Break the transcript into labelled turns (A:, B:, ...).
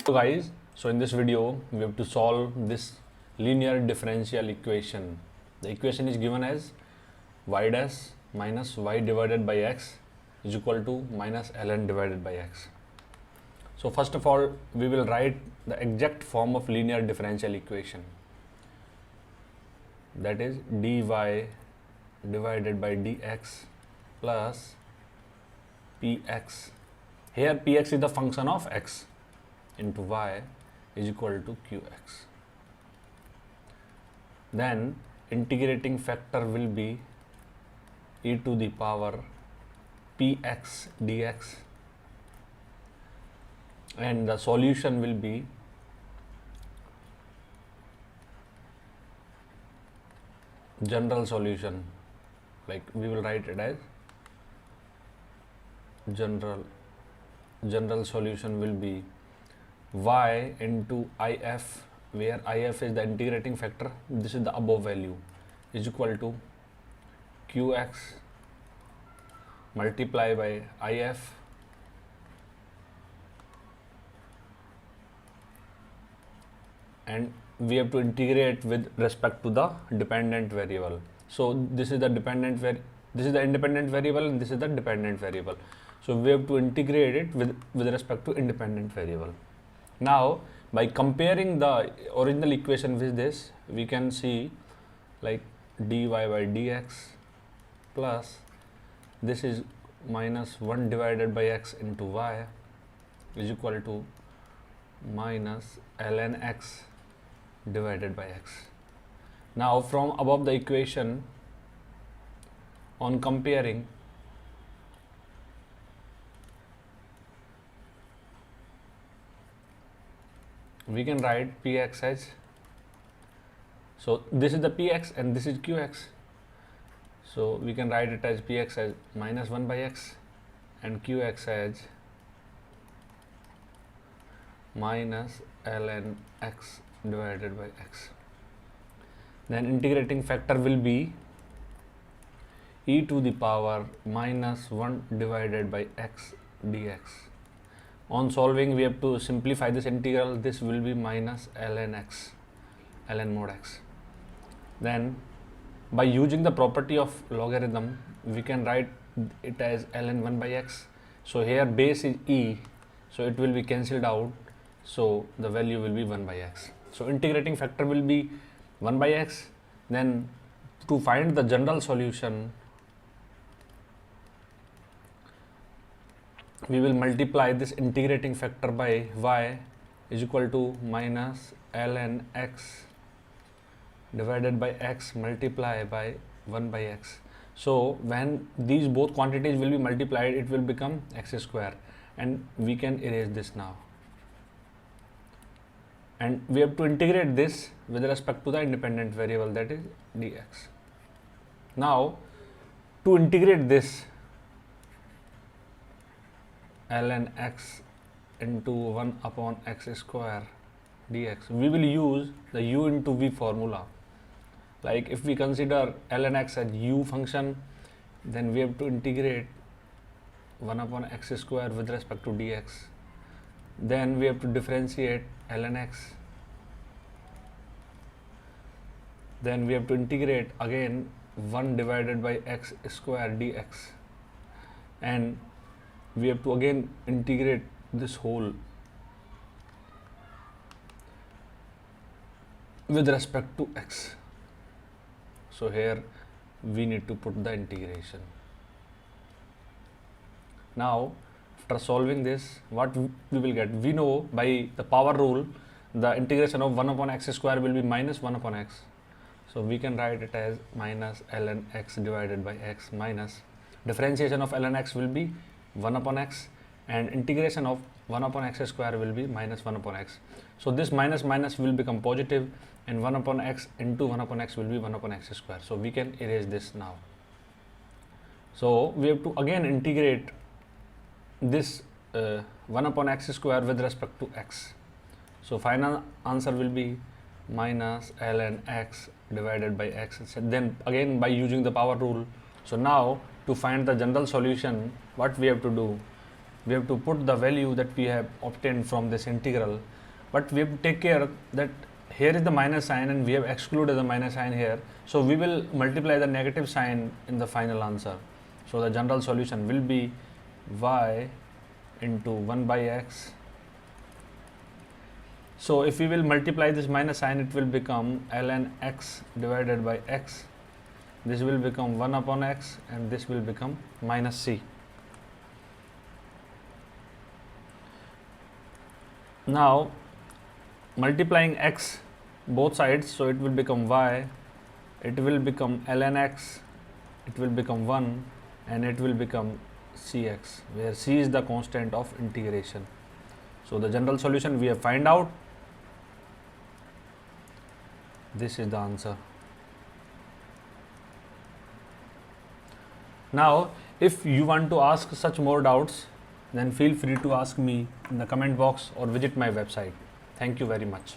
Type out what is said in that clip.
A: So guys, so in this video we have to solve this linear differential equation. The equation is given as y dash minus y divided by x is equal to minus ln divided by x. So first of all, we will write the exact form of linear differential equation, that is dy divided by dx plus px. Here px is the function of x into y is equal to qx. Then integrating factor will be e to the power px dx, and the solution will be general solution, like we will write it as general solution will be y into if, where if is the integrating factor, this is the above value, is equal to qx multiply by if and we have to integrate with respect to the dependent variable. So this is the independent variable and this is the dependent variable. So we have to integrate it with respect to independent variable. Now by comparing the original equation with this, we can see like dy by dx plus this is minus 1 divided by x into y is equal to minus ln x divided by x. Now from above the equation, on comparing, we can write px as, so this is the px and this is qx, so we can write it as px as minus 1 by x and qx as minus ln x divided by x. Then integrating factor will be e to the power minus 1 divided by x dx. On solving, we have to simplify this integral. This will be minus ln x, ln mod x. Then by using the property of logarithm, we can write it as ln 1 by x. So here base is e, so it will be cancelled out, so the value will be 1 by x. So integrating factor will be 1 by x. Then to find the general solution, we will multiply this integrating factor by y is equal to minus ln x divided by x multiply by 1 by x. So when these both quantities will be multiplied, it will become x square, and we can erase this now. And we have to integrate this with respect to the independent variable, that is dx. Now to integrate this ln x into 1 upon x square dx, we will use the u into v formula. Like if we consider ln x as u function, then we have to integrate 1 upon x square with respect to dx. Then we have to differentiate ln x. Then we have to integrate again 1 divided by x square dx, and we have to again integrate this whole with respect to x. So here we need to put the integration. Now after solving this, what we will get, we know by the power rule the integration of 1 upon x square will be minus 1 upon x. So we can write it as minus ln x divided by x minus differentiation of ln x will be 1 upon x and integration of 1 upon x square will be minus 1 upon x. So this minus minus will become positive, and 1 upon x into 1 upon x will be 1 upon x square. So we can erase this now. So we have to again integrate this 1 upon x square with respect to x. So final answer will be minus ln x divided by x. Then again by using the power rule. So now to find the general solution, what we have to do? We have to put the value that we have obtained from this integral. but we have to take care that here is the minus sign and we have excluded the minus sign here, so we will multiply the negative sign in the final answer. So the general solution will be y into 1 by x. So if we will multiply this minus sign, it will become ln x divided by x. This will become 1 upon x and this will become minus c. Now multiplying x both sides, so it will become y, it will become ln x, it will become 1 and it will become cx, where c is the constant of integration. So the general solution we have find out. This is the answer. Now if you want to ask such more doubts, then feel free to ask me in the comment box or visit my website. Thank you very much.